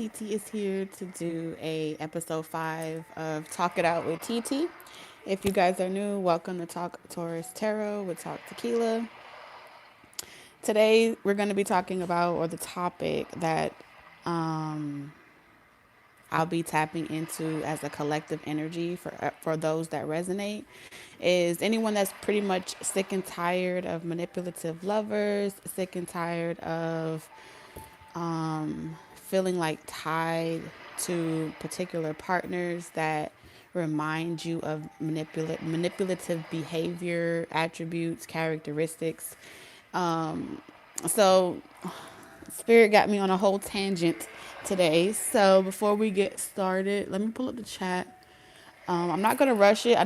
TT is here to do a episode 5 of Talk It Out with TT. If you guys are new, welcome to Talk Taurus Tarot with Talk Tequila. Today we're going to be talking about, or the topic that I'll be tapping into as a collective energy for those that resonate, is anyone that's pretty much sick and tired of manipulative lovers, sick and tired of feeling like tied to particular partners that remind you of manipulative behavior, attributes, characteristics. So Spirit got me on a whole tangent today. So before we get started, let me pull up the chat. I'm not gonna rush it. I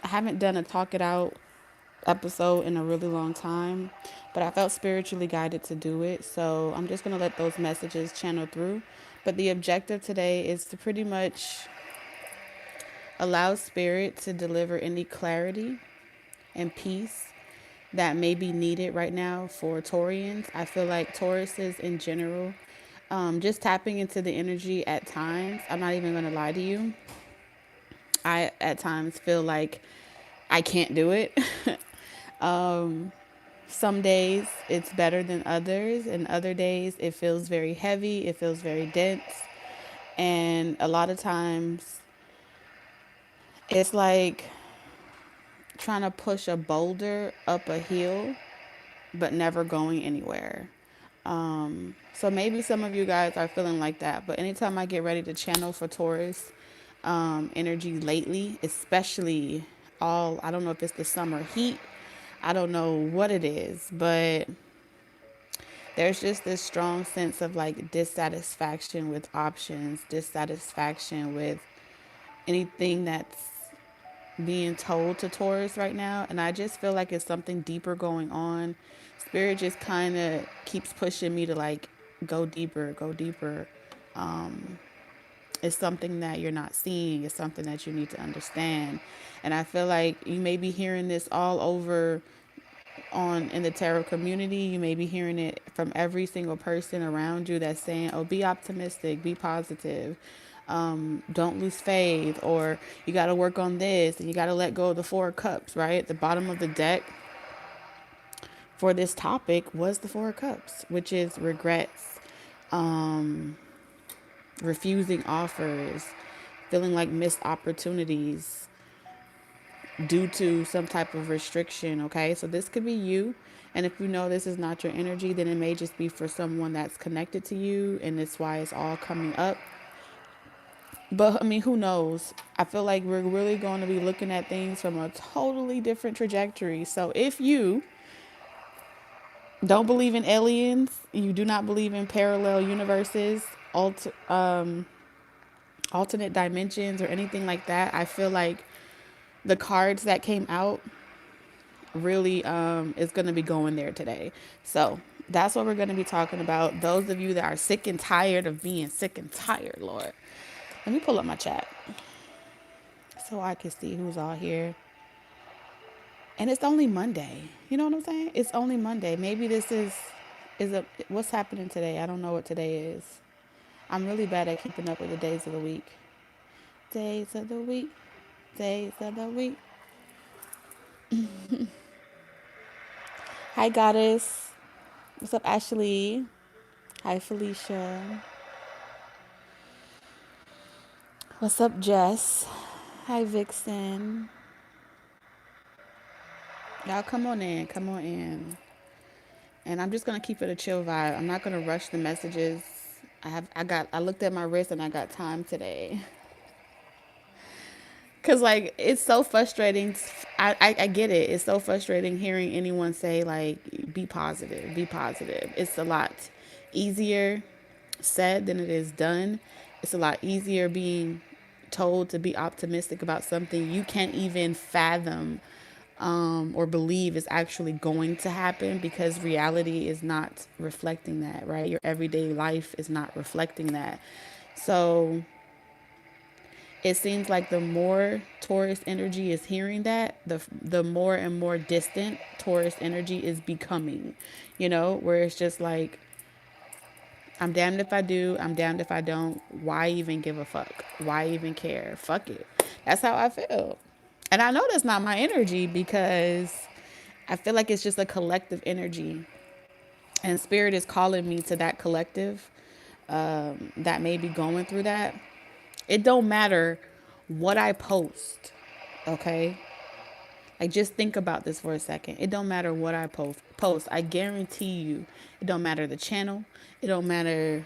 haven't done a talk it out episode in a really long time, but I felt spiritually guided to do it. So I'm just gonna let those messages channel through. But the objective today is to pretty much allow Spirit to deliver any clarity and peace that may be needed right now for Taurians. I feel like Tauruses in general, just tapping into the energy at times, I'm not even going to lie to you, I at times feel like I can't do it. Some days it's better than others, and other days it feels very heavy, it feels very dense, and a lot of times it's like trying to push a boulder up a hill but never going anywhere. So maybe some of you guys are feeling like that, but anytime I get ready to channel for Taurus energy lately, especially I don't know if it's the summer heat, I don't know what it is, but there's just this strong sense of like dissatisfaction with options, dissatisfaction with anything that's being told to Taurus right now. And I just feel like it's something deeper going on. Spirit just kind of keeps pushing me to like go deeper, go deeper. It's something that you're not seeing. It's something that you need to understand. And I feel like you may be hearing this all over in the tarot community. You may be hearing it from every single person around you that's saying, oh, be optimistic, be positive, don't lose faith, or you got to work on this, and you got to let go of the 4 of Cups, right? At the bottom of the deck for this topic was the 4 of Cups, which is regrets, refusing offers, feeling like missed opportunities due to some type of restriction. Okay, so this could be you, and if you know this is not your energy, then it may just be for someone that's connected to you, and that's why it's all coming up. But I mean, who knows? I feel like we're really going to be looking at things from a totally different trajectory. So if you don't believe in aliens, you do not believe in parallel universes, alternate dimensions, or anything like that, I feel like the cards that came out really is going to be going there today. So that's what we're going to be talking about. Those of you that are sick and tired of being sick and tired, Lord. Let me pull up my chat so I can see who's all here. And it's only Monday. You know what I'm saying? It's only Monday. Maybe this is what's happening today. I don't know what today is. I'm really bad at keeping up with the days of the week. Days of the week. Days of the week. Hi, Goddess. What's up, Ashley? Hi, Felicia. What's up, Jess? Hi, Vixen. Y'all come on in. Come on in. And I'm just going to keep it a chill vibe. I'm not going to rush the messages. I looked at my wrist and I got time today. Cause like it's so frustrating. I get it. It's so frustrating hearing anyone say like, be positive, be positive. It's a lot easier said than it is done. It's a lot easier being told to be optimistic about something you can't even fathom or believe is actually going to happen, because reality is not reflecting that, right? Your everyday life is not reflecting that. So it seems like the more Taurus energy is hearing that, the more and more distant Taurus energy is becoming, where it's just like, I'm damned if I do. I'm damned if I don't. Why even give a fuck? Why even care? Fuck it. That's how I feel. And I know that's not my energy because I feel like it's just a collective energy. And spirit is calling me to that collective that may be going through that. It don't matter what I post, okay? Like just think about this for a second. It don't matter what I post. I guarantee you, it don't matter the channel. It don't matter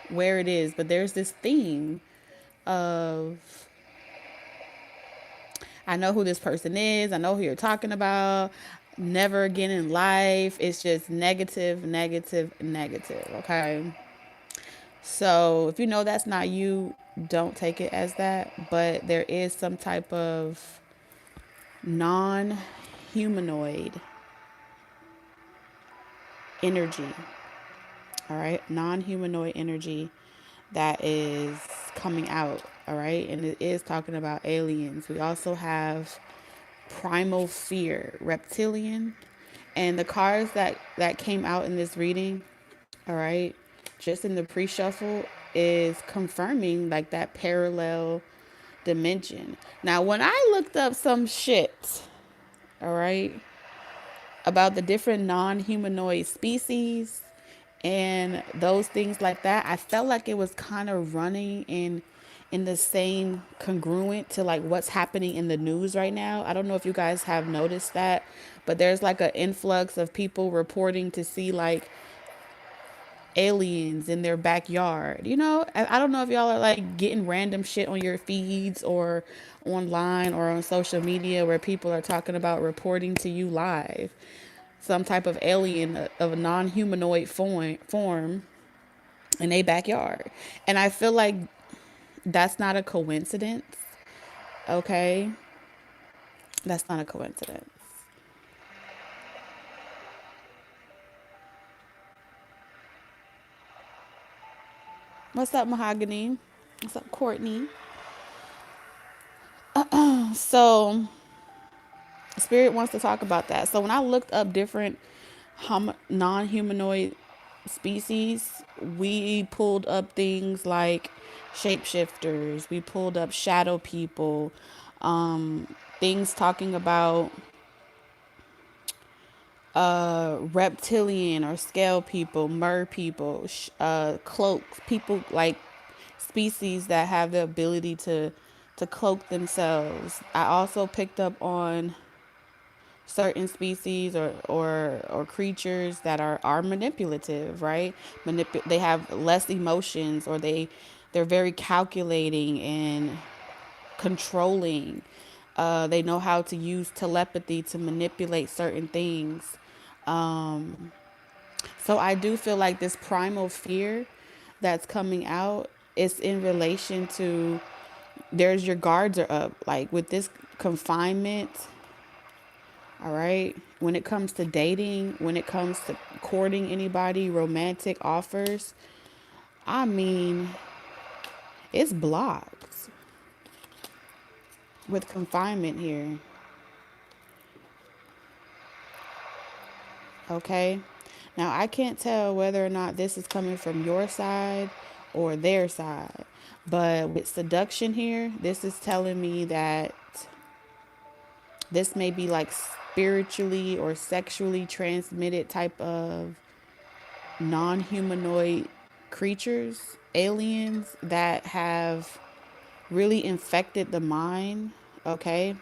where it is, but there's this theme of I know who this person is. I know who you're talking about. Never again in life. It's just negative, negative, negative. Okay. So if you know that's not you, don't take it as that. But there is some type of non humanoid energy. All right. Non humanoid energy that is coming out. All right. And it is talking about aliens. We also have primal fear, reptilian. And the cards that came out in this reading, all right, just in the pre-shuffle is confirming like that parallel dimension. Now, when I looked up some shit, all right, about the different non-humanoid species and those things like that, I felt like it was kind of running in the same congruent to like what's happening in the news right now. I don't know if you guys have noticed that, but there's like an influx of people reporting to see like aliens in their backyard. You know, I don't know if y'all are like getting random shit on your feeds or online or on social media where people are talking about reporting to you live some type of alien of a non-humanoid form in a backyard. And I feel like that's not a coincidence. Okay? That's not a coincidence. What's up, Mahogany? What's up, Courtney? So, Spirit wants to talk about that. So, when I looked up different non humanoid species, we pulled up things like shapeshifters, we pulled up shadow people, things talking about reptilian or scale people, mer people, cloaks, people like species that have the ability to cloak themselves. I also picked up on certain species or creatures that are manipulative, right? They have less emotions or they're very calculating and controlling. They know how to use telepathy to manipulate certain things. So I do feel like this primal fear that's coming out is in relation to there's your guards are up. Like with this confinement, all right, when it comes to dating, when it comes to courting anybody, romantic offers, I mean, it's blocked with confinement here. Okay. Now, I can't tell whether or not this is coming from your side or their side, but with seduction here, this is telling me that this may be like spiritually or sexually transmitted type of non humanoid creatures, aliens that have really infected the mind, okay,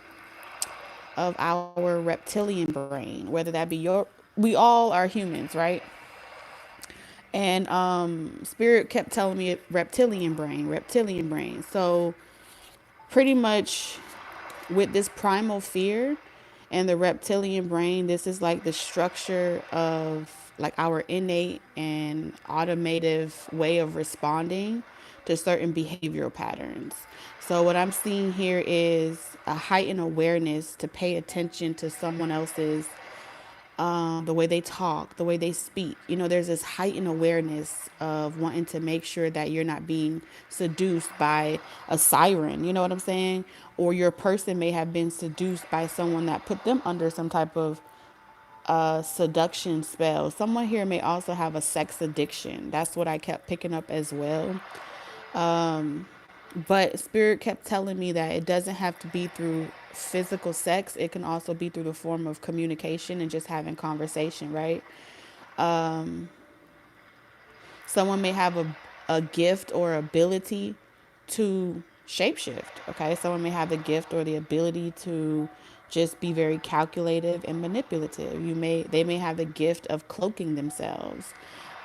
of our reptilian brain, whether that be we all are humans, right? And spirit kept telling me reptilian brain, reptilian brain. So pretty much with this primal fear and the reptilian brain, this is like the structure of like our innate and automative way of responding to certain behavioral patterns. So what I'm seeing here is a heightened awareness to pay attention to someone else's the way they talk, the way they speak. You know, there's this heightened awareness of wanting to make sure that you're not being seduced by a siren. You know what I'm saying? Or your person may have been seduced by someone that put them under some type of a seduction spell. Someone here may also have a sex addiction. That's what I kept picking up as well. But Spirit kept telling me that it doesn't have to be through physical sex. It can also be through the form of communication and just having conversation, right? Someone may have a gift or ability to shapeshift. Okay. Someone may have the gift or the ability to just be very calculative and manipulative. They may have the gift of cloaking themselves.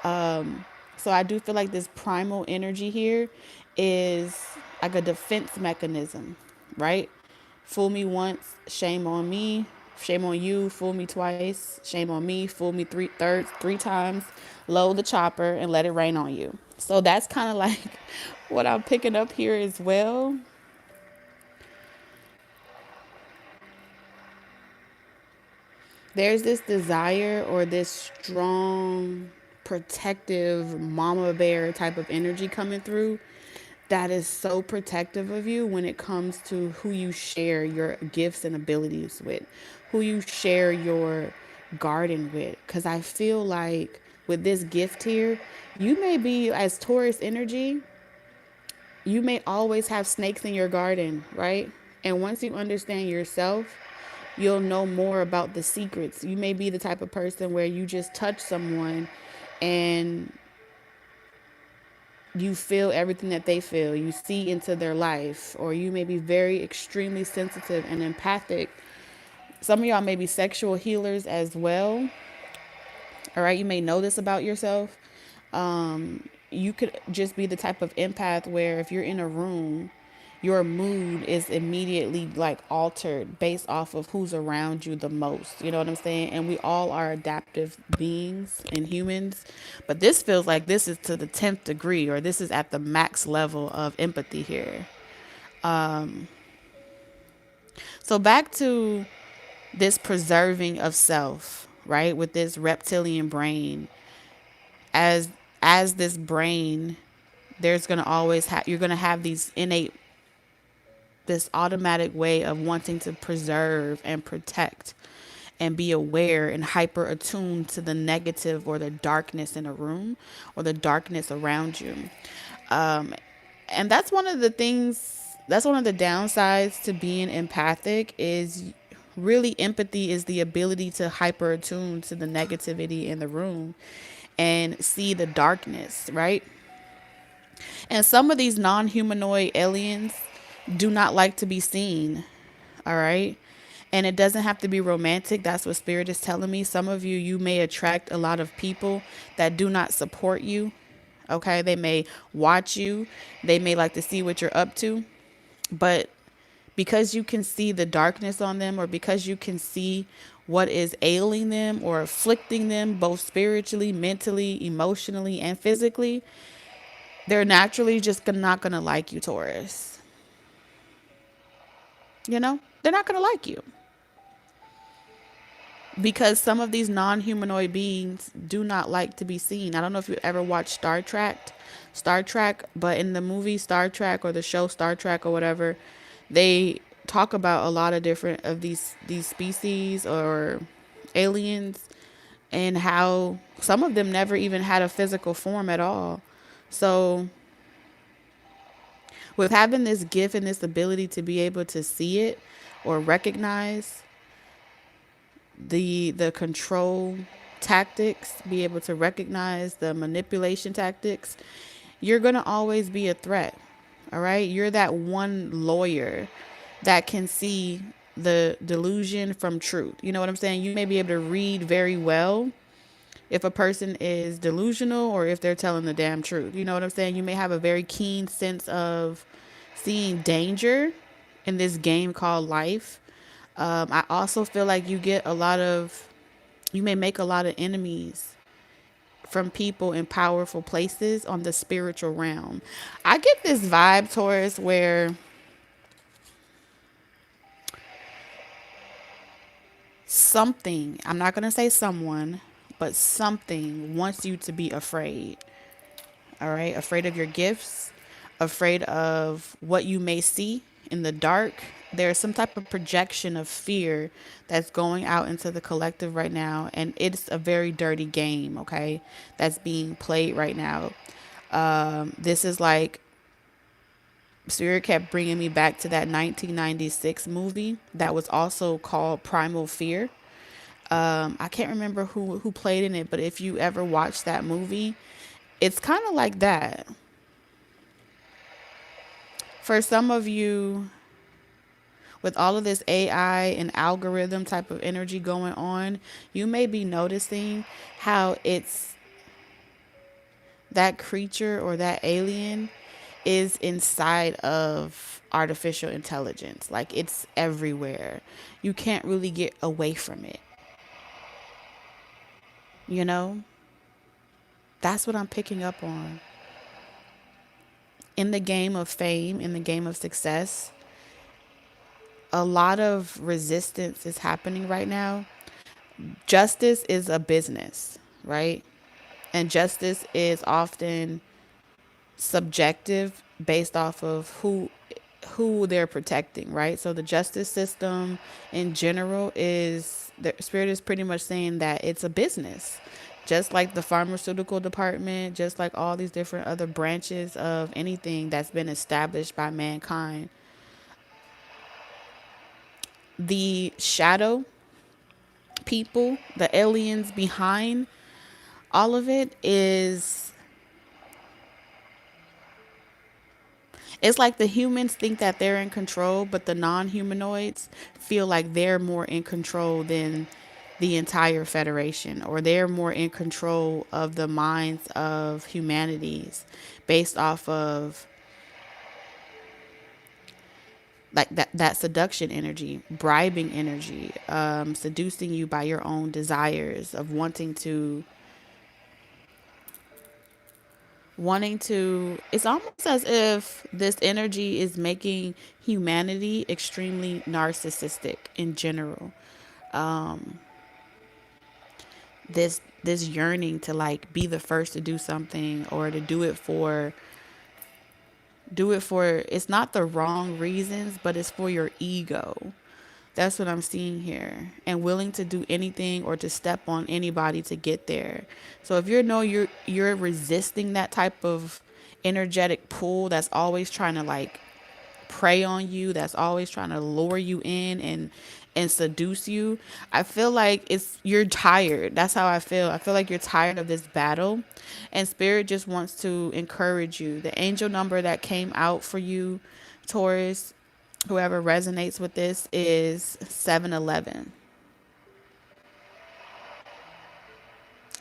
So I do feel like this primal energy here is like a defense mechanism, right? Fool me once, shame on me. Shame on you, fool me twice. Shame on me, fool me three times. Load the chopper and let it rain on you. So that's kind of like what I'm picking up here as well. There's this desire or this strong, protective mama bear type of energy coming through that is so protective of you when it comes to who you share your gifts and abilities with, who you share your garden with. Because I feel like with this gift here, you may be, as Taurus energy, you may always have snakes in your garden, right? And once you understand yourself, you'll know more about the secrets. You may be the type of person where you just touch someone and you feel everything that they feel. You see into their life, or you may be very extremely sensitive and empathic. Some of y'all may be sexual healers as well. All right, you may know this about yourself. You could just be the type of empath where if you're in a room, your mood is immediately like altered based off of who's around you the most. You know what I'm saying? And we all are adaptive beings and humans. But this feels like this is to the 10th degree, or this is at the max level of empathy here. So back to this preserving of self, right? With this reptilian brain, as as this brain, there's going to always have, you're going to have these innate, this automatic way of wanting to preserve and protect and be aware and hyper attuned to the negative or the darkness in a room or the darkness around you. And that's one of the things, that's one of the downsides to being empathic is really empathy is the ability to hyper attune to the negativity in the room and see the darkness, right? And some of these non-humanoid aliens do not like to be seen. All right. And it doesn't have to be romantic. That's what Spirit is telling me. Some of you, you may attract a lot of people that do not support you. Okay. They may watch you. They may like to see what you're up to. But because you can see the darkness on them, or because you can see what is ailing them or afflicting them, both spiritually, mentally, emotionally, and physically, they're naturally just not going to like you, Taurus. You know, they're not going to like you because some of these non-humanoid beings do not like to be seen. I don't know if you ever watched Star Trek, but in the movie Star Trek or the show Star Trek or whatever, they talk about a lot of different of these species or aliens, and how some of them never even had a physical form at all. So with having this gift and this ability to be able to see it or recognize the control tactics, be able to recognize the manipulation tactics, you're going to always be a threat. All right? You're that one lawyer that can see the delusion from truth. You know what I'm saying? You may be able to read very well if a person is delusional or if they're telling the damn truth. You know what I'm saying? You may have a very keen sense of seeing danger in this game called life. I also feel like you may make a lot of enemies from people in powerful places on the spiritual realm. I get this vibe, Taurus, where something, I'm not going to say someone, but something wants you to be afraid. All right. Afraid of your gifts, afraid of what you may see in the dark, there's some type of projection of fear that's going out into the collective right now, and it's a very dirty game, okay, that's being played right now. This is like, Spirit kept bringing me back to that 1996 movie that was also called Primal Fear. I can't remember who played in it, but if you ever watched that movie, it's kind of like that. For some of you, with all of this AI and algorithm type of energy going on, you may be noticing how it's that creature or that alien is inside of artificial intelligence. Like, it's everywhere. You can't really get away from it. You know? That's what I'm picking up on. In the game of fame, in the game of success, a lot of resistance is happening right now. Justice is a business, right? And justice is often subjective based off of who they're protecting, right? So the justice system in general is, the spirit is pretty much saying that it's a business. Just like the pharmaceutical department, just like all these different other branches of anything that's been established by mankind. The shadow people, the aliens behind all of it, is, it's like the humans think that they're in control, but the non-humanoids feel like they're more in control than the entire federation, or they're more in control of the minds of humanities based off of like that seduction energy, bribing energy, seducing you by your own desires of wanting to, it's almost as if this energy is making humanity extremely narcissistic in general. This yearning to like be the first to do something, or to do it for it's not the wrong reasons, but it's for your ego. That's what I'm seeing here. And willing to do anything or to step on anybody to get there. So if you're resisting that type of energetic pull that's always trying to like prey on you, that's always trying to lure you in and seduce you, I feel like you're tired. That's how I feel. I feel like you're tired of this battle, and spirit just wants to encourage you. The angel number that came out for you, Taurus, whoever resonates with this, is 711.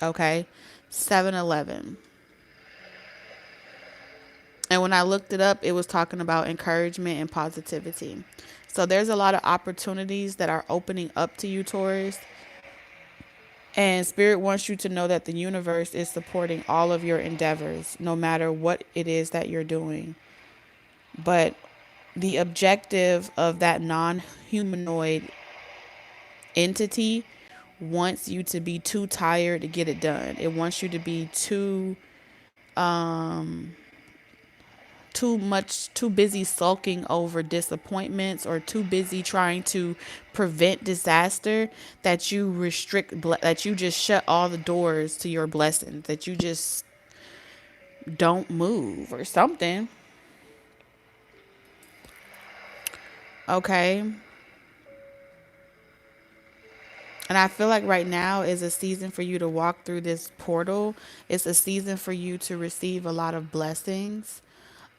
Okay, 711. And when I looked it up, it was talking about encouragement and positivity. So there's a lot of opportunities that are opening up to you, Taurus. And Spirit wants you to know that the universe is supporting all of your endeavors, no matter what it is that you're doing. But the objective of that non humanoid entity wants you to be too tired to get it done. It wants you to be too busy sulking over disappointments, or too busy trying to prevent disaster, that you that you just shut all the doors to your blessings, that you just don't move or something. Okay. And I feel like right now is a season for you to walk through this portal. It's a season for you to receive a lot of blessings,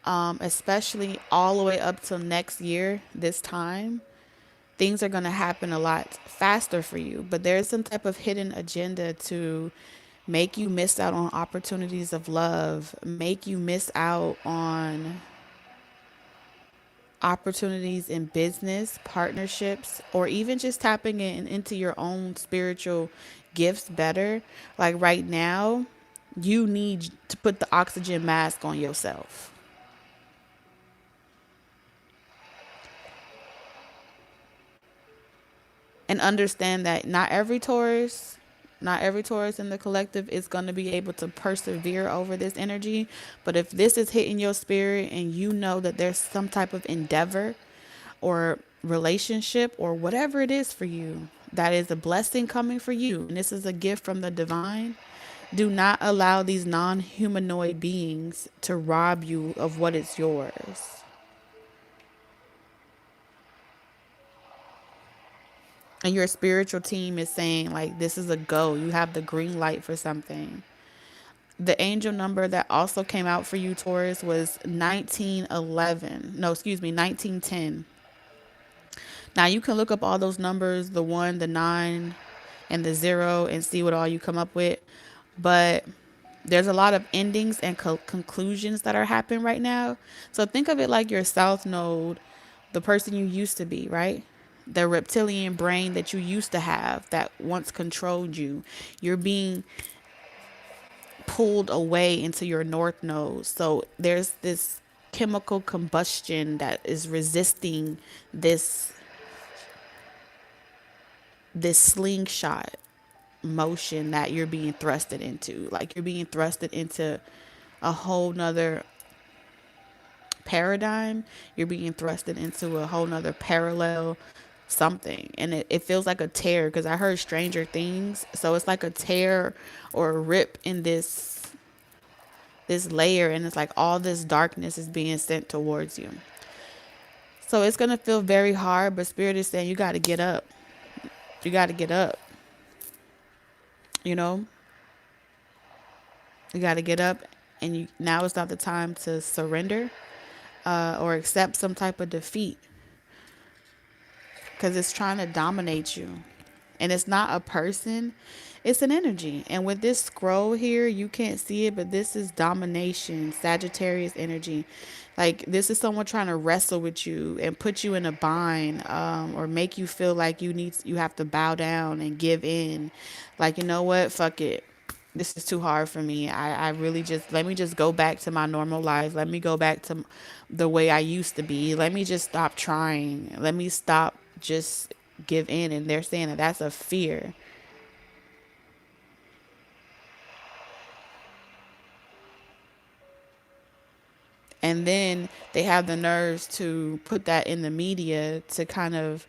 especially all the way up till next year, this time. Things are going to happen a lot faster for you, but there's some type of hidden agenda to make you miss out on opportunities of love, make you miss out on opportunities in business, partnerships, or even just tapping into your own spiritual gifts better. Like right now, you need to put the oxygen mask on yourself. And understand that not every Taurus in the collective is going to be able to persevere over this energy. But if this is hitting your spirit and you know that there's some type of endeavor or relationship or whatever it is for you that is a blessing coming for you, and this is a gift from the divine, do not allow these non humanoid beings to rob you of what is yours. And your spiritual team is saying, like, this is a go. You have the green light for something. The angel number that also came out for you, Taurus, was 1911. No, excuse me, 1910. Now you can look up all those numbers, the 1, the 9, and the 0, and see what all you come up with. But there's a lot of endings and conclusions that are happening right now. So think of it like your south node, the person you used to be, right? The reptilian brain that you used to have that once controlled you. You're being pulled away into your north node. So there's this chemical combustion that is resisting this slingshot motion that you're being thrusted into. Like, you're being thrusted into a whole nother paradigm. You're being thrusted into a whole nother parallel something. And it feels like a tear, because I heard Stranger Things. So it's like a tear or a rip in this layer, and it's like all this darkness is being sent towards you. So it's going to feel very hard, but Spirit is saying you got to get up. You got to get up. You know, you got to get up, and now is not the time to surrender or accept some type of defeat, because it's trying to dominate you. And it's not a person, it's an energy. And with this scroll here, you can't see it, but this is domination, Sagittarius energy. Like, this is someone trying to wrestle with you and put you in a bind, or make you feel like you have to bow down and give in. Like, you know what? Fuck it. This is too hard for me. I really just, let me just go back to my normal life. Let me go back to the way I used to be. Let me just stop trying. Let me stop, just give in. And they're saying that that's a fear. And then they have the nerves to put that in the media to kind of,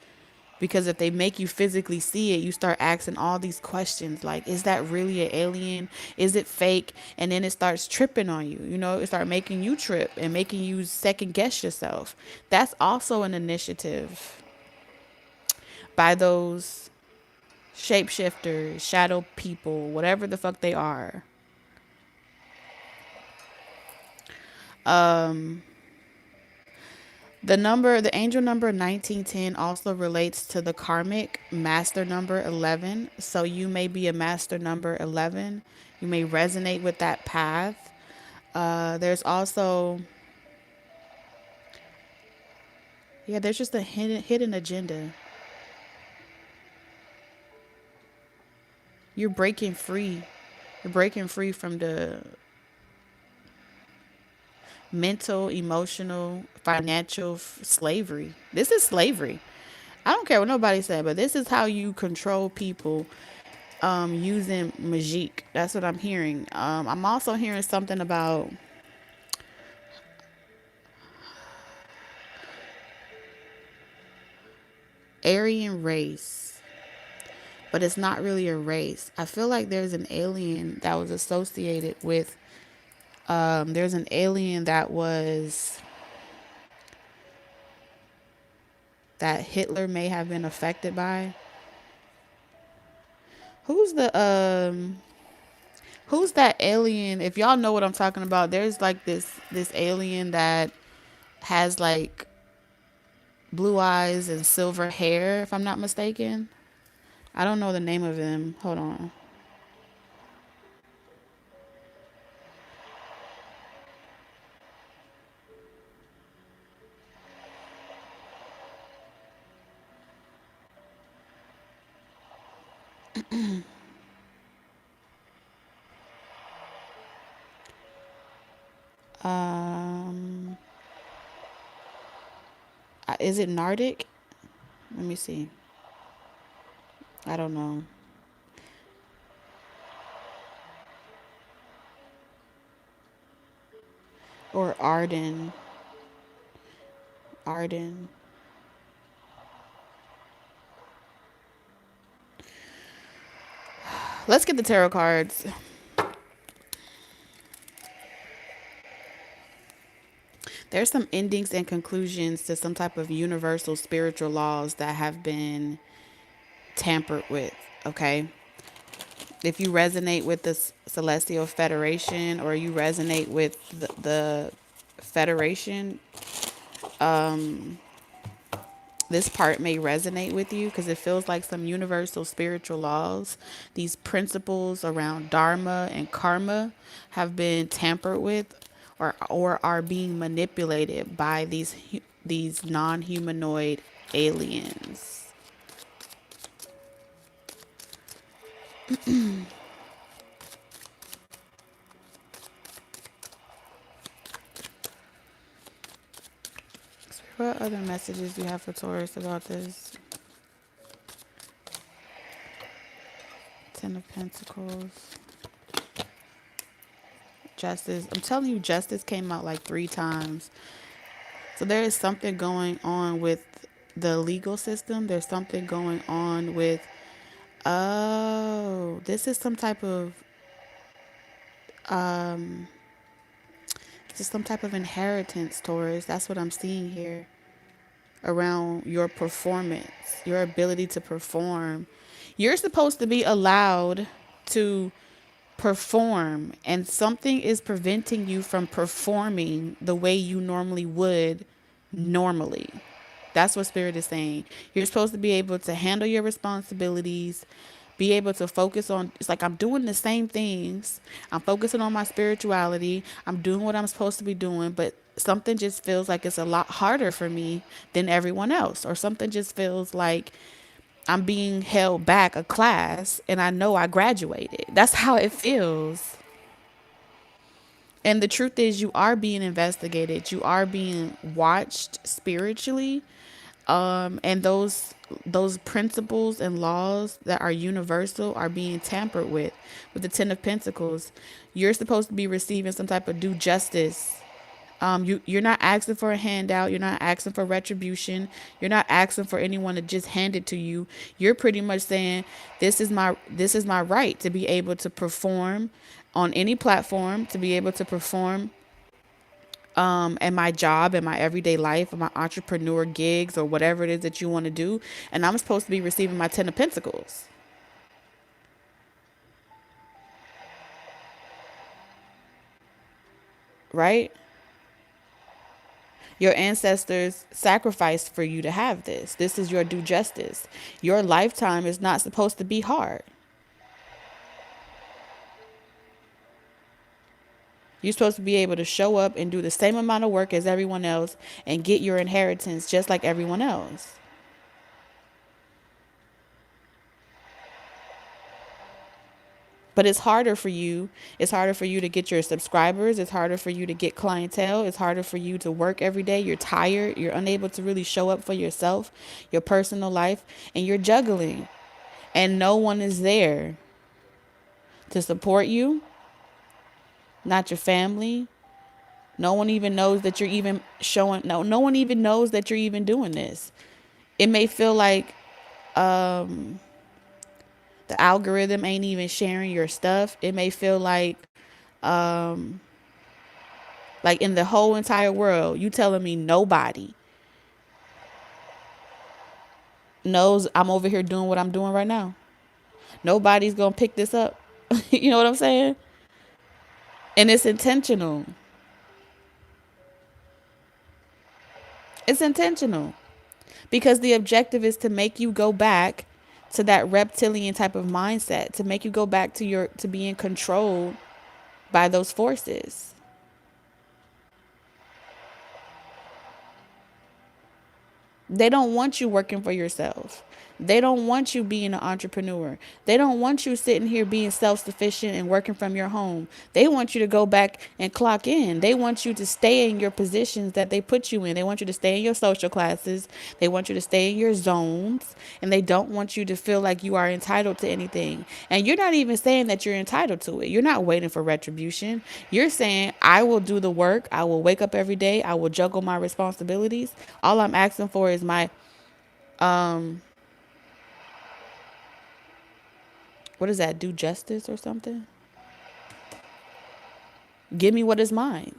because if they make you physically see it, you start asking all these questions like, is that really an alien? Is it fake? And then it starts tripping on you. You know, it starts making you trip and making you second guess yourself. That's also an initiative by those shapeshifters, shadow people, whatever the fuck they are. The angel number 1910 also relates to the karmic master number 11. So you may be a master number 11. You may resonate with that path. There's also, yeah, there's just a hidden agenda. You're breaking free. You're breaking free from the mental, emotional, financial slavery. This is slavery. I don't care what nobody said, but this is how you control people, using magic. That's what I'm hearing. I'm also hearing something about Aryan race, but it's not really a race. I feel like there's an alien that was associated with, there's an alien that Hitler may have been affected by. Who's the who's that alien? If y'all know what I'm talking about, there's like this alien that has like blue eyes and silver hair, if I'm not mistaken. I don't know the name of him. Hold on. Um, is it Nardic? Let me see. I don't know. Or Arden. Arden. Let's get the tarot cards. There's some endings and conclusions to some type of universal spiritual laws that have been tampered with, okay? If you resonate with the Celestial Federation, or you resonate with the Federation, this part may resonate with you because it feels like some universal spiritual laws, these principles around dharma and karma, have been tampered with, or are being manipulated by these non-humanoid aliens. So what other messages do you have for Taurus about this? Ten of Pentacles. Justice. I'm telling you, justice came out like 3 times. So there is something going on with the legal system. There's something going on with, oh, this is some type of, this is some type of inheritance, Taurus. That's what I'm seeing here around your performance, your ability to perform. You're supposed to be allowed to perform, and something is preventing you from performing the way you normally would normally. That's what Spirit is saying. You're supposed to be able to handle your responsibilities, be able to focus on, it's like I'm doing the same things. I'm focusing on my spirituality. I'm doing what I'm supposed to be doing, but something just feels like it's a lot harder for me than everyone else, or something just feels like I'm being held back a class and I know I graduated. That's how it feels. And the truth is, you are being investigated. You are being watched spiritually. And those principles and laws that are universal are being tampered with the Ten of Pentacles. You're supposed to be receiving some type of due justice. You're not asking for a handout. You're not asking for retribution. You're not asking for anyone to just hand it to you. You're pretty much saying, this is my right to be able to perform on any platform, to be able to perform at my job, in my everyday life, in my entrepreneur gigs, or whatever it is that you want to do. And I'm supposed to be receiving my Ten of Pentacles, right? Your ancestors sacrificed for you to have this. This is your due justice. Your lifetime is not supposed to be hard. You're supposed to be able to show up and do the same amount of work as everyone else and get your inheritance just like everyone else. But it's harder for you. It's harder for you to get your subscribers. It's harder for you to get clientele. It's harder for you to work every day. You're tired. You're unable to really show up for yourself, your personal life, and you're juggling. And no one is there to support you, not your family. No one even knows that you're even showing. No one even knows that you're even doing this. It may feel like the algorithm ain't even sharing your stuff. It may feel like in the whole entire world, you telling me nobody knows I'm over here doing what I'm doing right now. Nobody's going to pick this up. You know what I'm saying? And it's intentional. It's intentional because the objective is to make you go back to that reptilian type of mindset, to make you go back to being controlled by those forces. They don't want you working for yourself. They don't want you being an entrepreneur. They don't want you sitting here being self-sufficient and working from your home. They want you to go back and clock in. They want you to stay in your positions that they put you in. They want you to stay in your social classes. They want you to stay in your zones. And they don't want you to feel like you are entitled to anything. And you're not even saying that you're entitled to it. You're not waiting for retribution. You're saying, I will do the work. I will wake up every day. I will juggle my responsibilities. All I'm asking for is my What is that? Do justice or something? Give me what is mine.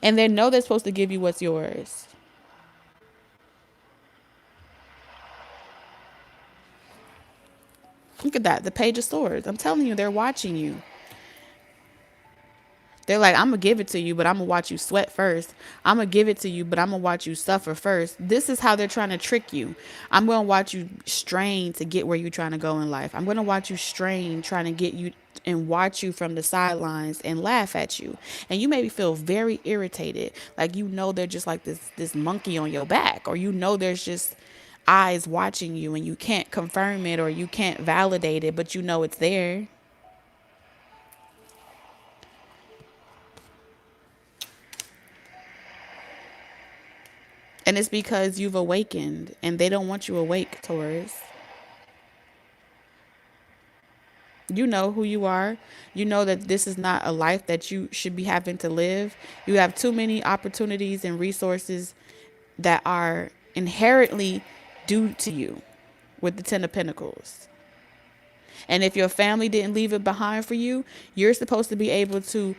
And they know they're supposed to give you what's yours. Look at that. The Page of Swords. I'm telling you, they're watching you. They're like, I'm going to give it to you, but I'm going to watch you sweat first. I'm going to give it to you, but I'm going to watch you suffer first. This is how they're trying to trick you. I'm going to watch you strain to get where you're trying to go in life. I'm going to watch you strain trying to get you and watch you from the sidelines and laugh at you. And you maybe feel very irritated. Like, you know, they're just like this monkey on your back, or you know, there's just eyes watching you and you can't confirm it or you can't validate it, but you know it's there. And it's because you've awakened and they don't want you awake, Taurus. You know who you are. You know that this is not a life that you should be having to live. You have too many opportunities and resources that are inherently due to you with the Ten of Pentacles. And if your family didn't leave it behind for you, you're supposed to be able to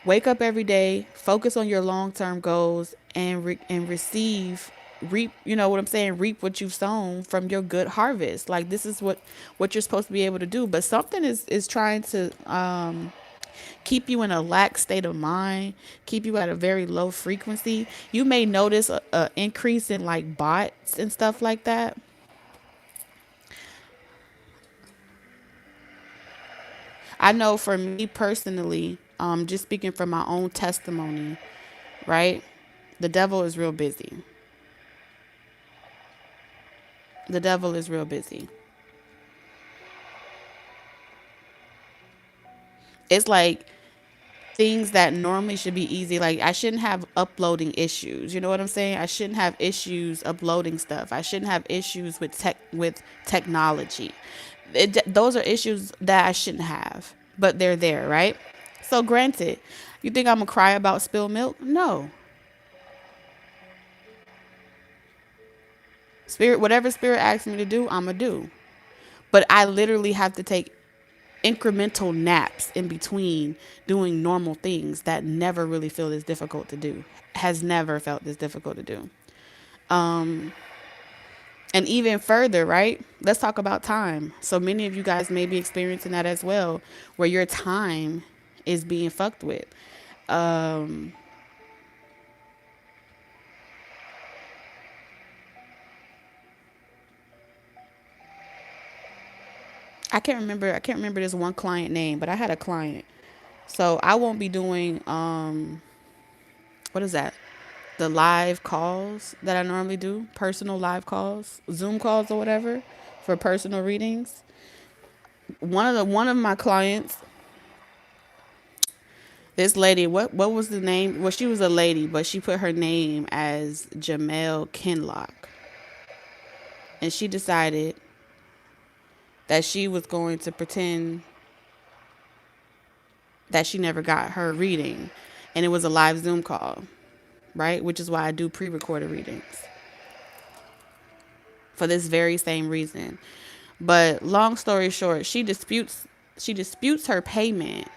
wake up every day, focus on your long-term goals, and reap. You know what I'm saying? Reap what you've sown from your good harvest. Like, this is what you're supposed to be able to do. But something is trying to keep you in a lax state of mind, keep you at a very low frequency. You may notice a increase in like bots and stuff like that. I know for me personally, just speaking from my own testimony, right? The devil is real busy. The devil is real busy. It's like things that normally should be easy. Like, I shouldn't have uploading issues. You know what I'm saying? I shouldn't have issues uploading stuff. I shouldn't have issues with technology. Those are issues that I shouldn't have, but they're there, right? So granted, you think I'm gonna cry about spilled milk? No. Whatever spirit asks me to do, I'm gonna do. But I literally have to take incremental naps in between doing normal things that never really feel this difficult to do. Has never felt this difficult to do. And even further, right? Let's talk about time. So many of you guys may be experiencing that as well, where your time is being fucked with. I can't remember this one client name, but I had a client. So I won't be doing what is that? The live calls that I normally do, personal live calls, Zoom calls or whatever for personal readings. One of my clients, this lady, what was the name? Well, she was a lady, but she put her name as Jamel Kinlock. And she decided that she was going to pretend that she never got her reading. And it was a live Zoom call, right? Which is why I do pre-recorded readings. For this very same reason. But long story short, she disputes her payment,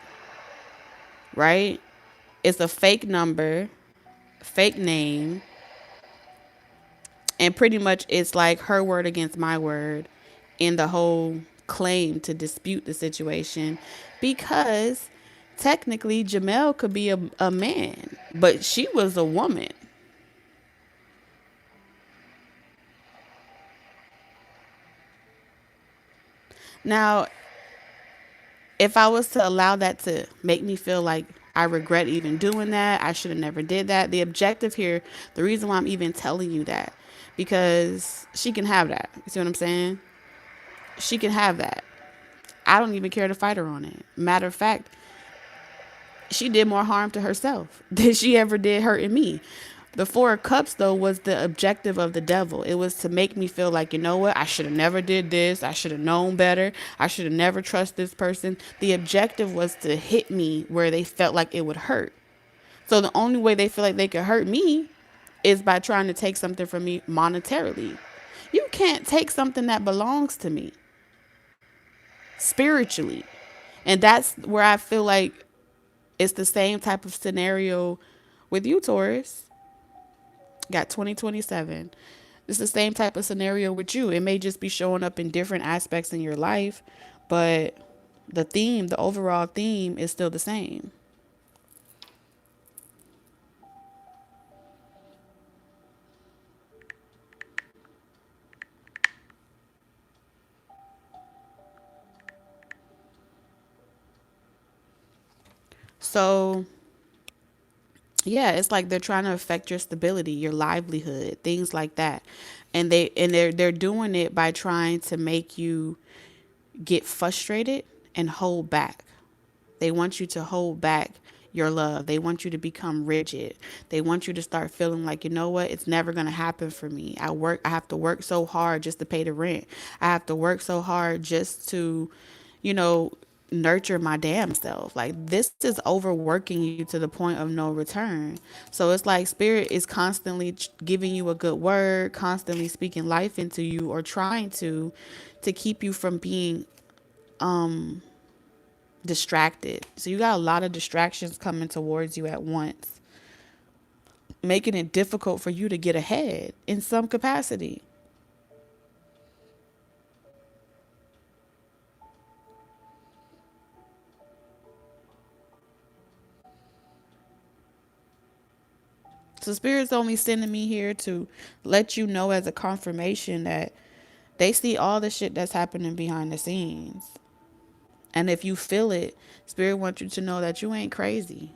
right? It's a fake number, fake name, and pretty much it's like her word against my word in the whole claim to dispute the situation, because technically Jamel could be a man, but she was a woman. Now, if I was to allow that to make me feel like I regret even doing that, I should have never did that. The objective here, the reason why I'm even telling you that, because she can have that. You see what I'm saying? She can have that. I don't even care to fight her on it. Matter of fact, she did more harm to herself than she ever did hurting me. The Four of Cups, though, was the objective of the devil. It was to make me feel like, you know what? I should have never did this. I should have known better. I should have never trusted this person. The objective was to hit me where they felt like it would hurt. So the only way they feel like they could hurt me is by trying to take something from me monetarily. You can't take something that belongs to me. spiritually. And that's where I feel like it's the same type of scenario with you, Taurus. Got 2027. It's the same type of scenario with you. It may just be showing up in different aspects in your life, but the theme, the overall theme is still the same. So, yeah, it's like they're trying to affect your stability, your livelihood, things like that. And they're doing it by trying to make you get frustrated and hold back. They want you to hold back your love. They want you to become rigid. They want you to start feeling like, you know what, it's never going to happen for me. I have to work so hard just to pay the rent. I have to work so hard just to, you know, nurture my damn self. Like this is overworking you to the point of no return. So it's like spirit is constantly giving you a good word, constantly speaking life into you or trying to keep you from being distracted. So you got a lot of distractions coming towards you at once, making it difficult for you to get ahead in some capacity. So spirit's only sending me here to let you know as a confirmation that they see all the shit that's happening behind the scenes. And if you feel it, spirit wants you to know that you ain't crazy.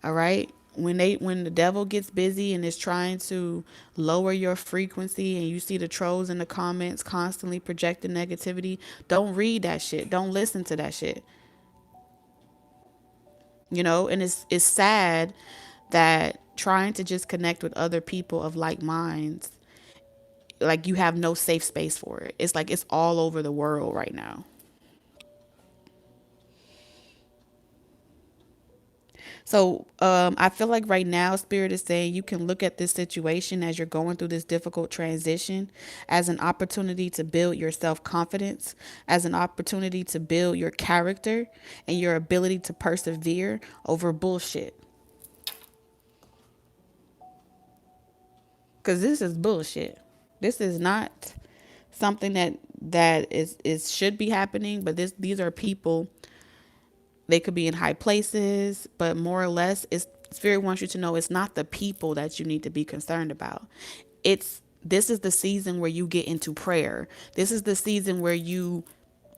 All right? When the devil gets busy and is trying to lower your frequency and you see the trolls in the comments constantly projecting negativity, don't read that shit. Don't listen to that shit. You know, and it's sad that trying to just connect with other people of like minds, like you have no safe space for it. It's like it's all over the world right now. So I feel like right now, Spirit is saying you can look at this situation as you're going through this difficult transition as an opportunity to build your self confidence, as an opportunity to build your character and your ability to persevere over bullshit. Because this is bullshit. This is not something that is should be happening, but these are people. They could be in high places, but more or less, it's spirit wants you to know it's not the people that you need to be concerned about. It's this is the season where you get into prayer. This is the season where you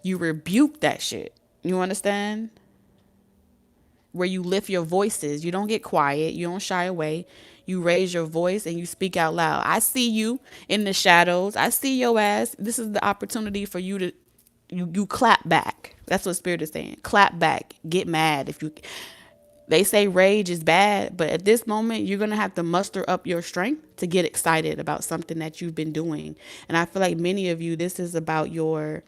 rebuke that shit. You understand? Where you lift your voices. You don't get quiet. You don't shy away. You raise your voice and you speak out loud. I see you in the shadows. I see your ass. This is the opportunity for you to you clap back. That's what spirit is saying. Clap back. Get mad if you they say rage is bad, but at this moment you're going to have to muster up your strength to get excited about something that you've been doing. And I feel like many of you this is about your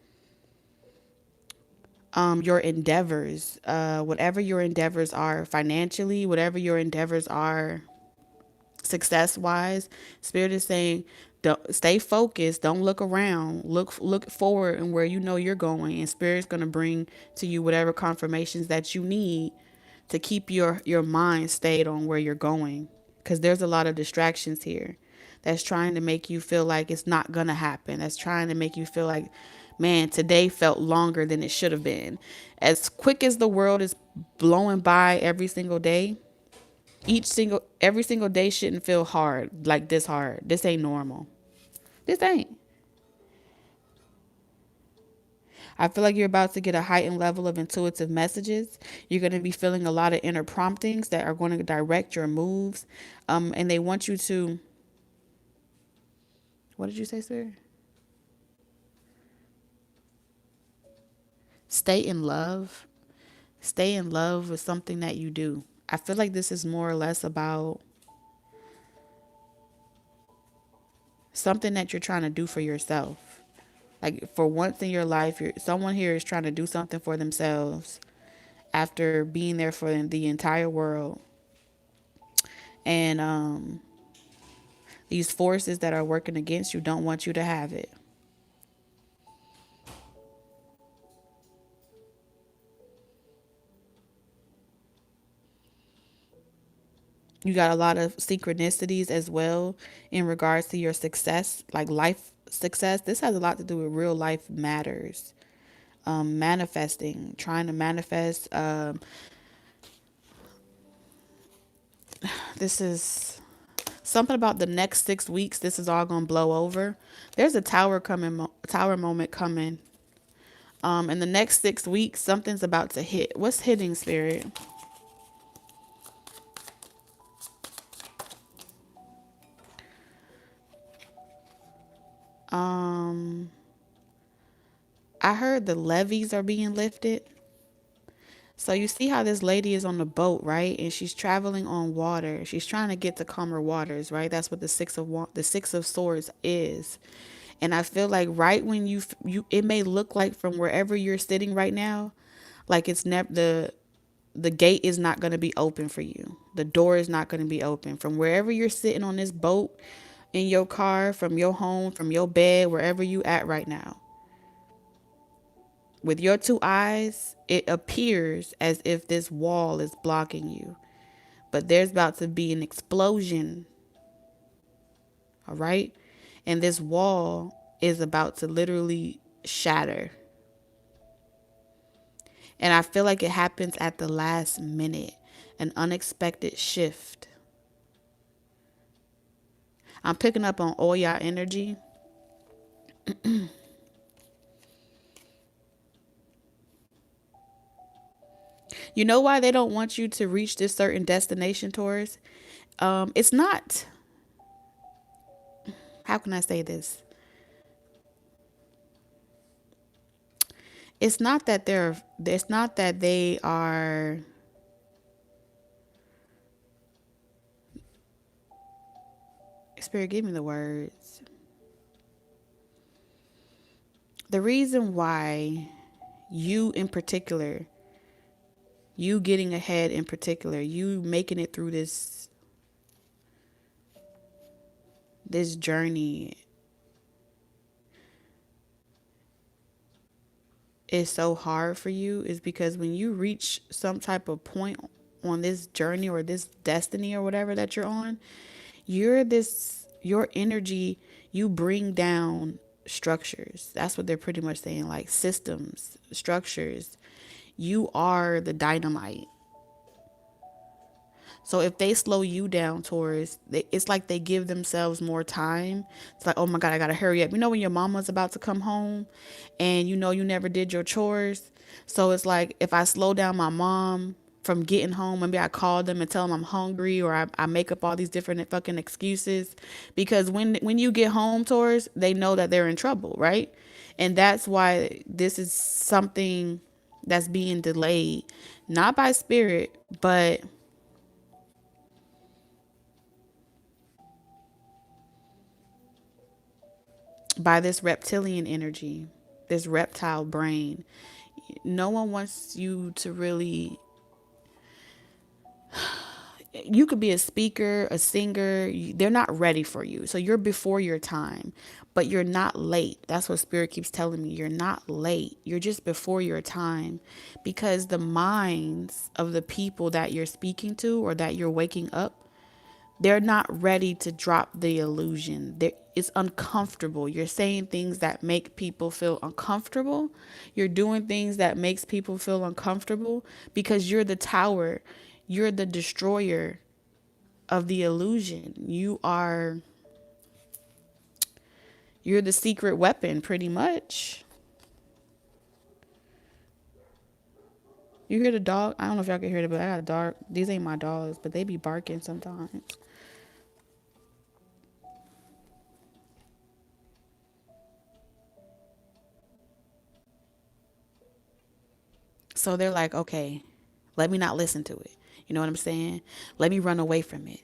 endeavors, whatever your endeavors are financially, whatever your endeavors are success wise. Spirit is saying don't stay focused, don't look around, look forward and where you know you're going, and spirit's going to bring to you whatever confirmations that you need to keep your mind stayed on where you're going, because there's a lot of distractions here that's trying to make you feel like it's not going to happen, that's trying to make you feel like, man, today felt longer than it should have been. As quick as the world is blowing by every single day, every single day shouldn't feel hard, like this hard. This ain't normal. This ain't. I feel like you're about to get a heightened level of intuitive messages. You're going to be feeling a lot of inner promptings that are going to direct your moves. And they want you to, what did you say, sir? Stay in love. Stay in love with something that you do. I feel like this is more or less about something that you're trying to do for yourself. Like for once in your life, someone here is trying to do something for themselves after being there for the entire world. And these forces that are working against you don't want you to have it. You got a lot of synchronicities as well in regards to your success, like life success. This has a lot to do with real life matters. Manifesting, trying to manifest. This is something about the next 6 weeks. This is all gonna blow over. There's a tower moment coming. In the next 6 weeks, something's about to hit. What's hitting, Spirit? Um, I heard the levees are being lifted. So you see how this lady is on the boat, right? And she's traveling on water. She's trying to get to calmer waters, right? That's what the 6 of swords is. And I feel like right when you it may look like from wherever you're sitting right now, like it's never the gate is not going to be open for you. The door is not going to be open from wherever you're sitting on this boat, in your car, from your home, from your bed, wherever you at right now. With your two eyes, it appears as if this wall is blocking you. But there's about to be an explosion, all right? And this wall is about to literally shatter. And I feel like it happens at the last minute, an unexpected shift. I'm picking up on all y'all energy. You know why they don't want you to reach this certain destination, Taurus? It's not, how can I say this? It's not that they are, Spirit, give me the words. The reason why you in particular, you getting ahead in particular, you making it through this journey is so hard for you is because when you reach some type of point on this journey or this destiny or whatever that you're on, your energy, you bring down structures. That's what they're pretty much saying, like systems, structures. You are the dynamite. So if they slow you down, Taurus, it's like they give themselves more time. It's like, oh my God, I gotta hurry up. You know when your mama's about to come home and you know you never did your chores? So it's like if I slow down my mom from getting home, maybe I call them and tell them I'm hungry, or I make up all these different fucking excuses. Because when you get home, Taurus, they know that they're in trouble, right? And that's why this is something that's being delayed, not by spirit, but by this reptilian energy, this reptile brain. No one wants you to really, you could be a speaker, a singer. They're not ready for you. So you're before your time, but you're not late. That's what Spirit keeps telling me. You're not late. You're just before your time, because the minds of the people that you're speaking to or that you're waking up, they're not ready to drop the illusion. It's uncomfortable. You're saying things that make people feel uncomfortable. You're doing things that makes people feel uncomfortable because you're the tower. You're the destroyer of the illusion. You're the secret weapon, pretty much. You hear the dog? I don't know if y'all can hear it, but I got a dog. These ain't my dogs, but they be barking sometimes. So they're like, okay, let me not listen to it. You know what I'm saying? Let me run away from it.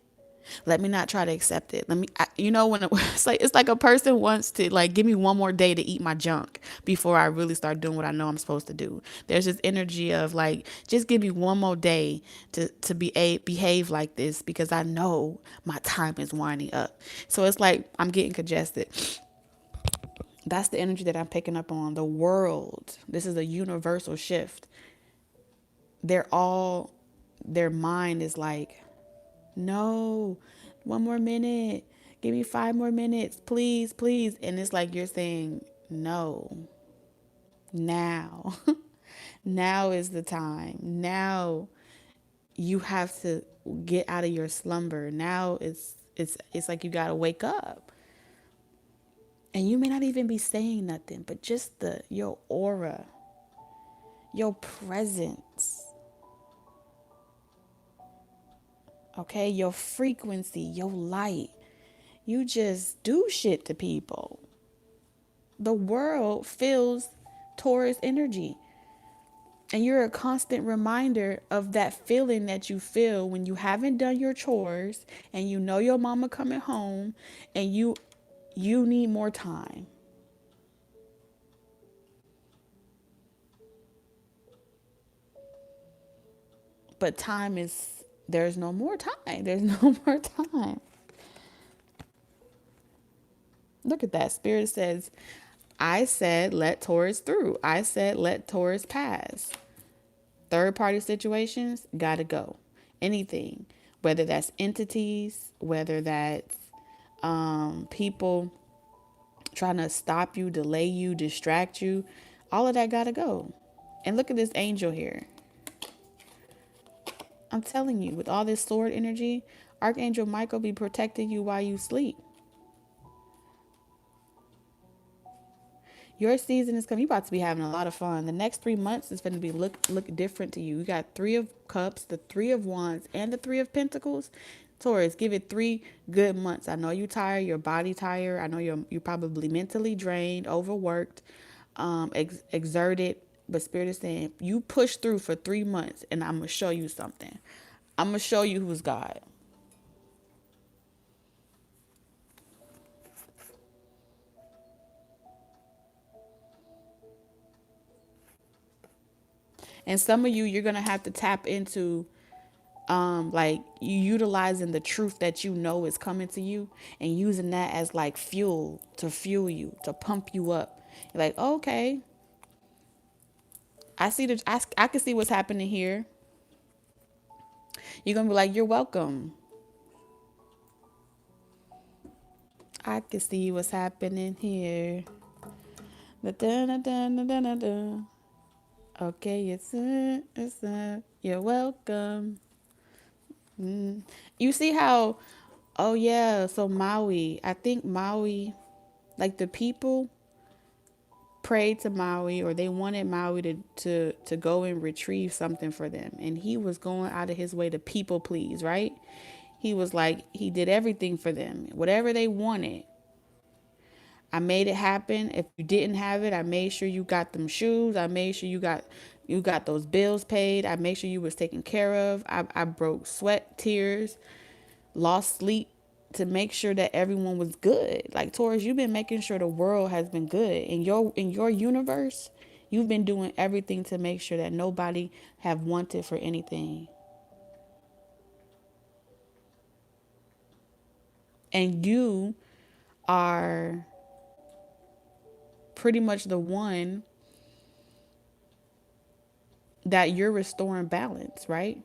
Let me not try to accept it. When it's like a person wants to like give me one more day to eat my junk before I really start doing what I know I'm supposed to do. There's this energy of like, just give me one more day to behave like this because I know my time is winding up. So it's like I'm getting congested. That's the energy that I'm picking up on. The world. This is a universal shift. They're all, their mind is like, No, one more minute. Give me 5 more minutes, please, please. And it's like you're saying, no, now. Now is the time. Now you have to get out of your slumber. Now it's like you got to wake up. And you may not even be saying nothing, but just the your aura, your presence, okay? Your frequency, your light. You just do shit to people. The world feels Taurus energy. And you're a constant reminder of that feeling that you feel when you haven't done your chores and you know your mama coming home and you need more time. But time is there's no more time. There's no more time. Look at that. Spirit says, I said let Taurus through. I said let Taurus pass. Third party situations, gotta go. Anything, whether that's entities, whether that's people trying to stop you, delay you, distract you, all of that gotta go. And look at this angel here. I'm telling you, with all this sword energy, Archangel Michael be protecting you while you sleep. Your season is coming. You're about to be having a lot of fun. The next 3 months is going to be look different to you. You got 3 of Cups, the 3 of Wands, and the 3 of Pentacles. Taurus, give it 3 good months. I know you tired, your body tired. I know you're probably mentally drained, overworked, exerted. But Spirit is saying you push through for 3 months, and I'm gonna show you something. I'm gonna show you who's God. And some of you, you're gonna have to tap into like you utilizing the truth that you know is coming to you and using that as like fuel to fuel you, to pump you up. You're like, okay, I can see what's happening here. You're gonna be like, you're welcome. I can see what's happening here. Da, da, da, da, da, da, da. Okay, you're welcome. You see how, oh yeah, so Maui, I think Maui, like the people prayed to Maui, or they wanted Maui to go and retrieve something for them. And he was going out of his way to people please, right? He was like, he did everything for them. Whatever they wanted, I made it happen. If you didn't have it, I made sure you got them shoes. I made sure you got those bills paid. I made sure you was taken care of. I broke sweat, tears, lost sleep to make sure that everyone was good. Like Taurus, you've been making sure the world has been good. In your universe, you've been doing everything to make sure that nobody have wanted for anything. And you are pretty much the one that you're restoring balance, right?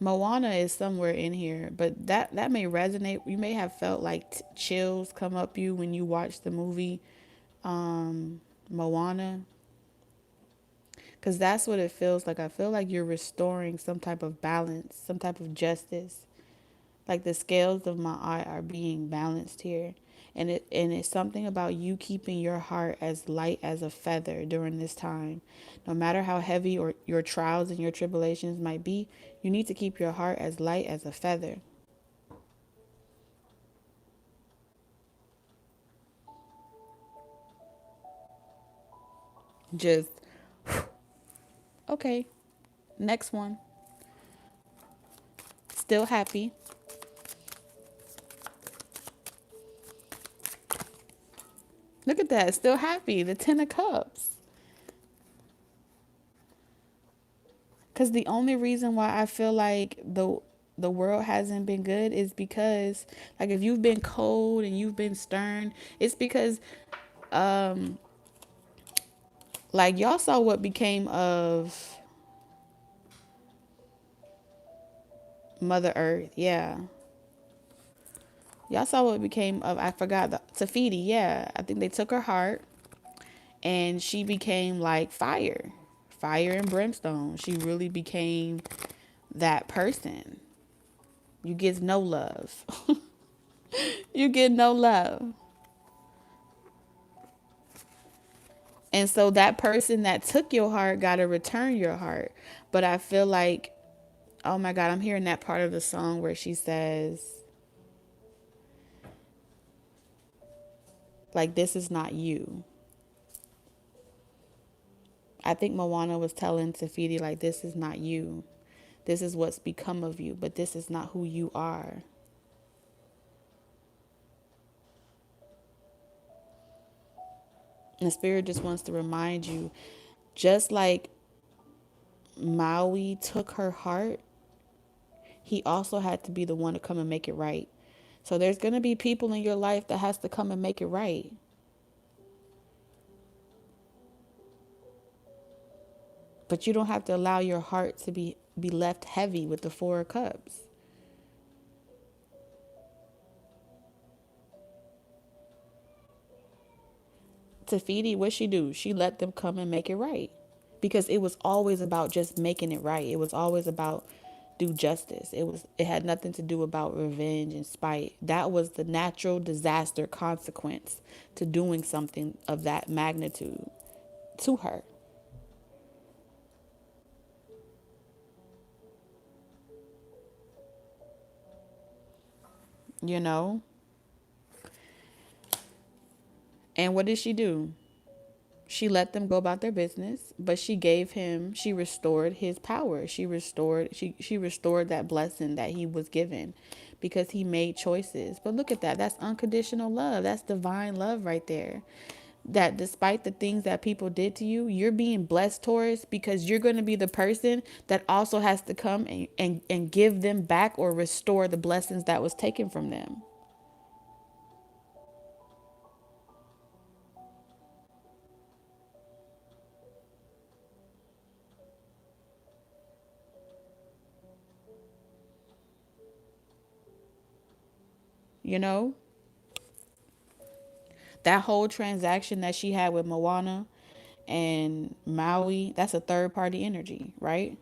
Moana is somewhere in here, but that may resonate. You may have felt like chills come up you when you watch the movie Moana, because that's what it feels like. I feel like you're restoring some type of balance, some type of justice. Like the scales of my eye are being balanced here. And it's something about you keeping your heart as light as a feather during this time. No matter how heavy or your trials and your tribulations might be, you need to keep your heart as light as a feather. Just okay. Next one. Still happy. Look at that. Still happy. The 10 of Cups. Because the only reason why I feel like the world hasn't been good is because, like, if you've been cold and you've been stern, it's because Like, y'all saw what became of Mother Earth. Yeah. Y'all saw what became of, I forgot, the Tafiti. Yeah. I think they took her heart and she became like fire. Fire and brimstone. She really became that person. You get no love. You get no love. And so that person that took your heart got to return your heart. But I feel like, oh my God, I'm hearing that part of the song where she says, like, this is not you. I think Moana was telling Tafiti, like, this is not you. This is what's become of you, but this is not who you are. And the spirit just wants to remind you, just like Maui took her heart, he also had to be the one to come and make it right. So there's going to be people in your life that has to come and make it right. But you don't have to allow your heart to be left heavy with the Four of Cups. Tafiti, what she do? She let them come and make it right. Because it was always about just making it right. It was always about do justice. It had nothing to do about revenge and spite. That was the natural disaster consequence to doing something of that magnitude to her. You know? And what did she do? She let them go about their business, but she restored his power. She restored that blessing that he was given because he made choices. But look at that. That's unconditional love. That's divine love right there. That despite the things that people did to you, you're being blessed, Taurus, because you're going to be the person that also has to come and give them back or restore the blessings that was taken from them. You know, that whole transaction that she had with Moana and Maui, that's a third party energy, right?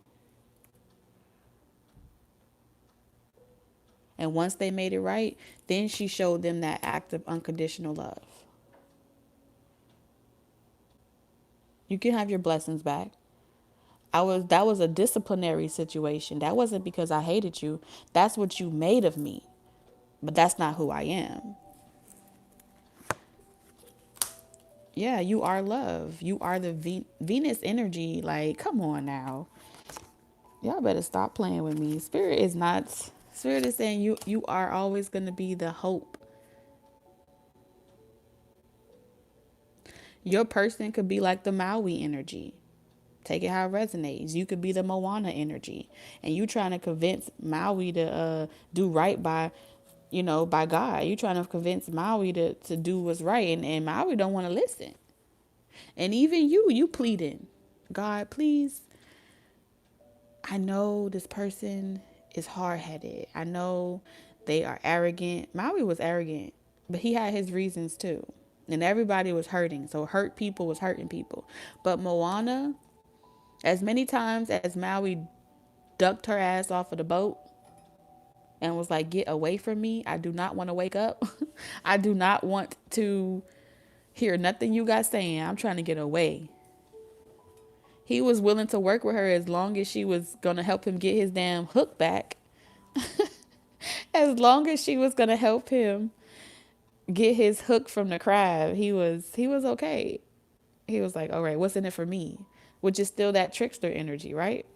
And once they made it right, then she showed them that act of unconditional love. You can have your blessings back. That was a disciplinary situation. That wasn't because I hated you. That's what you made of me. But that's not who I am. Yeah, you are love. You are the Venus energy. Like, come on now. Y'all better stop playing with me. Spirit is not. Spirit is saying you are always going to be the hope. Your person could be like the Maui energy. Take it how it resonates. You could be the Moana energy, and you trying to convince Maui to do right by, by God. You trying to convince Maui to do what's right, and Maui don't want to listen. And even you pleading, God, please. I know this person is hard headed. I know they are arrogant. Maui was arrogant, but he had his reasons too. And everybody was hurting. So hurt people was hurting people. But Moana, as many times as Maui ducked her ass off of the boat and was like, get away from me. I do not want to wake up. I do not want to hear nothing you got saying. I'm trying to get away. He was willing to work with her as long as she was going to help him get his damn hook back. As long as she was going to help him get his hook from the crab, he was okay. He was like, all right, what's in it for me? Which is still that trickster energy, right?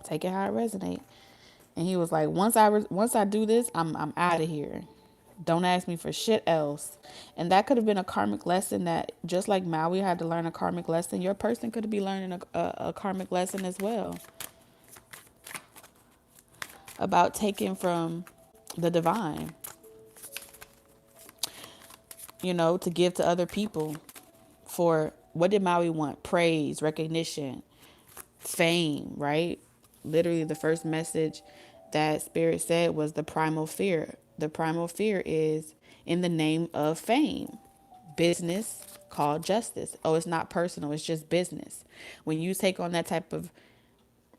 Take it how it resonates. And he was like, once I do this, I'm out of here. Don't ask me for shit else. And that could have been a karmic lesson that, just like Maui had to learn a karmic lesson, your person could be learning a karmic lesson as well about taking from the divine, to give to other people for What did Maui want? Praise, recognition, fame, right? Literally, the first message that Spirit said was the primal fear. The primal fear is in the name of fame, business called justice. Oh, it's not personal, it's just business. When you take on that type of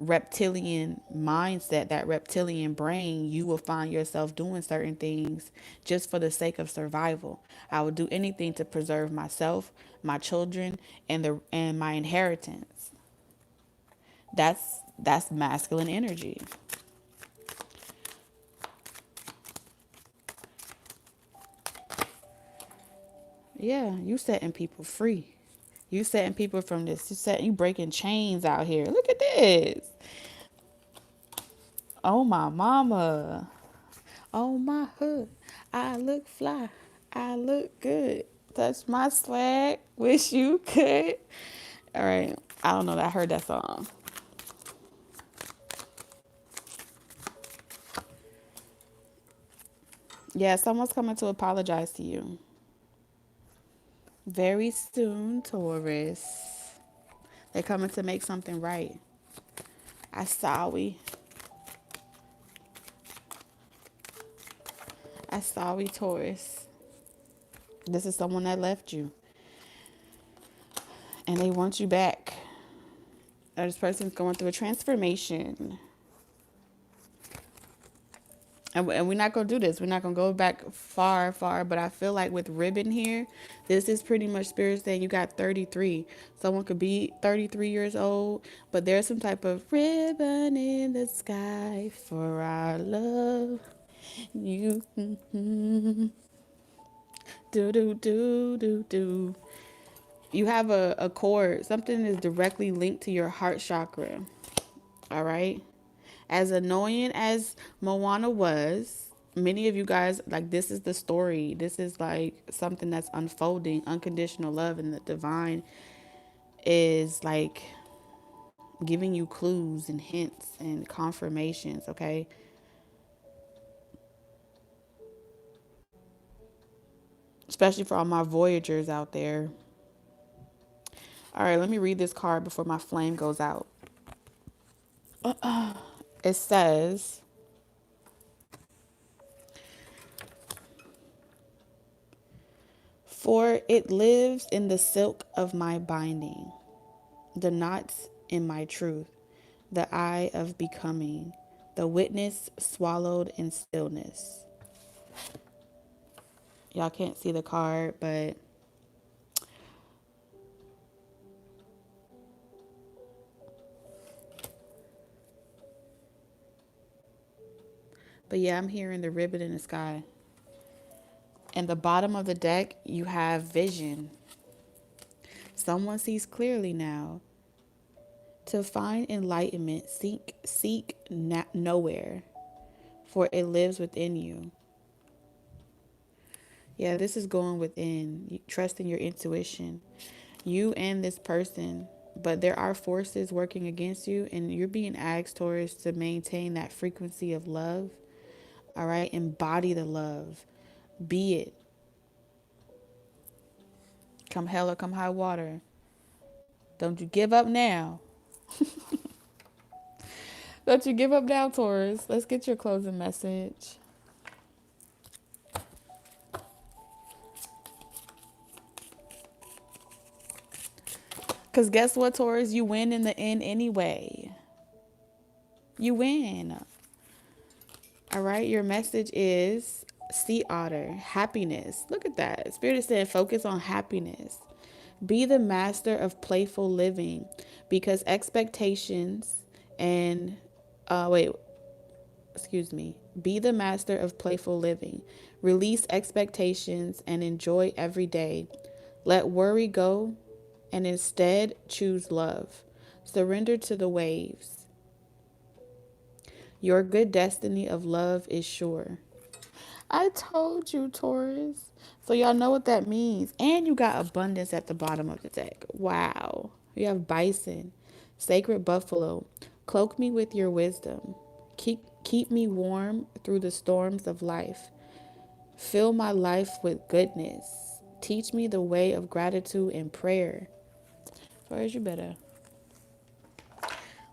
reptilian mindset, that reptilian brain, you will find yourself doing certain things just for the sake of survival. I would do anything to preserve myself, my children, and my inheritance. That's masculine energy. Yeah, you setting people free. You setting people from this. You breaking chains out here. Look at this. Oh my mama. Oh my hood. I look fly. I look good. Touch my swag. Wish you could. All right. I don't know. I heard that song. Yeah, someone's coming to apologize to you. Very soon, Taurus. They're coming to make something right. I sorry. I sorry, Taurus. This is someone that left you and they want you back. Or this person's going through a transformation. And we're not going to do this. We're not going to go back far, far. But I feel like with ribbon here, this is pretty much Spirit saying you got 33. Someone could be 33 years old, but there's some type of ribbon in the sky for our love. You do, do, do, do, do. You have a cord. Something is directly linked to your heart chakra. All right. As annoying as Moana was, many of you guys, like, this is the story. This is like something that's unfolding. Unconditional love and the divine is like giving you clues and hints and confirmations, okay? Especially for all my Voyagers out there. All right, let me read this card before my flame goes out. It says, "For it lives in the silk of my binding, the knots in my truth, the eye of becoming, the witness swallowed in stillness." Y'all can't see the card, but yeah, I'm hearing the ribbon in the sky. And the bottom of the deck, you have vision. Someone sees clearly now. To find enlightenment, seek nowhere, for it lives within you. Yeah, this is going within, trusting your intuition. You and this person, but there are forces working against you, and you're being asked, Taurus, to maintain that frequency of love. All right, embody the love. Be it. Come hell or come high water. Don't you give up now. Don't you give up now, Taurus. Let's get your closing message. Because guess what, Taurus? You win in the end anyway. You win. All right. Your message is sea otter, happiness. Look at that. Spirit is saying focus on happiness. Be the master of playful living, because expectations and, wait, excuse me. Be the master of playful living. Release expectations and enjoy every day. Let worry go and instead choose love. Surrender to the waves. Your good destiny of love is sure. I told you, Taurus. So y'all know what that means. And you got abundance at the bottom of the deck. Wow. You have bison, sacred buffalo. Cloak me with your wisdom. Keep me warm through the storms of life. Fill my life with goodness. Teach me the way of gratitude and prayer. Spurs, you better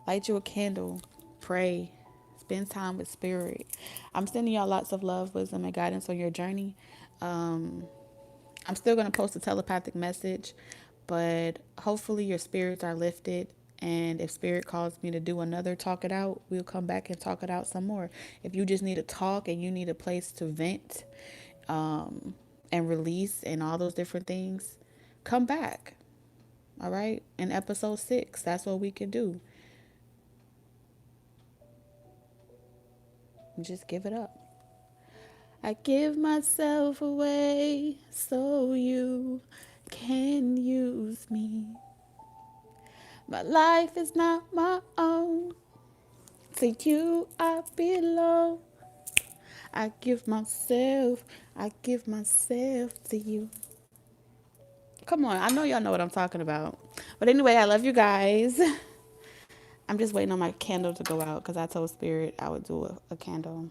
light you a candle, pray, spend time with spirit. I'm sending y'all lots of love, wisdom, and guidance on your journey. Um, I'm still going to post a telepathic message, but hopefully your spirits are lifted. And if spirit calls me to do another talk it out, we'll come back and talk it out some more. If you just need to talk and you need a place to vent and release and all those different things, come back. All right. In episode 6, that's what we can do. Just give it up. I give myself away so you can use me. My life is not my own. To you I belong. I give myself to you. Come on, I know y'all know what I'm talking about. But anyway, I love you guys. I'm just waiting on my candle to go out because I told Spirit I would do a candle.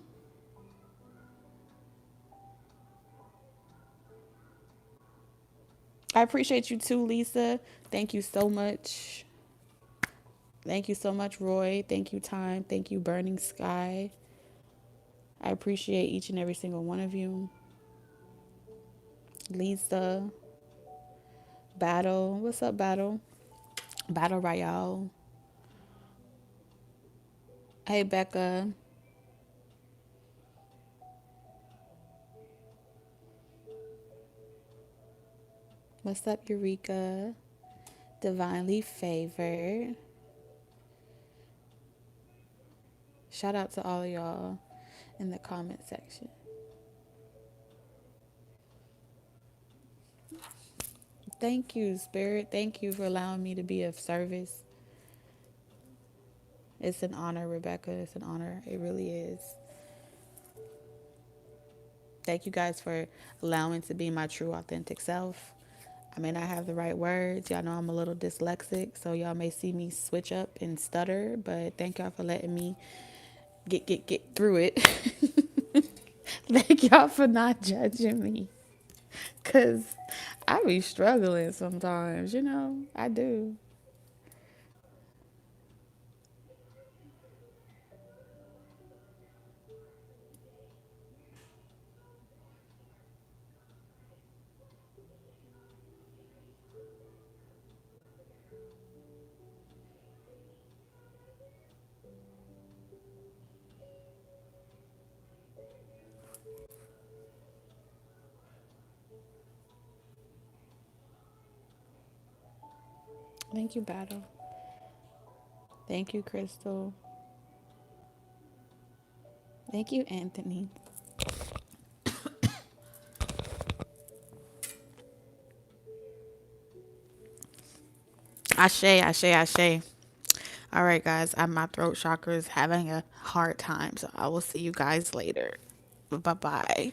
I appreciate you too, Lisa. Thank you so much. Thank you so much, Roy. Thank you, Time. Thank you, Burning Sky. I appreciate each and every single one of you. Lisa, Battle. What's up, Battle? Battle Royale. Hey, Becca. What's up, Eureka? Divinely Favored. Shout out to all of y'all in the comment section. Thank you, Spirit. Thank you for allowing me to be of service. It's an honor, Rebecca. It's an honor. It really is. Thank you guys for allowing to be my true, authentic self. I may not have the right words. Y'all know I'm a little dyslexic, so y'all may see me switch up and stutter, but thank y'all for letting me get through it. Thank y'all for not judging me. Cause I be struggling sometimes, I do. Thank you, Battle. Thank you, Crystal. Thank you, Anthony. Ashe, ashe, ashe. All right, guys. My throat chakra is having a hard time, so I will see you guys later. Bye bye.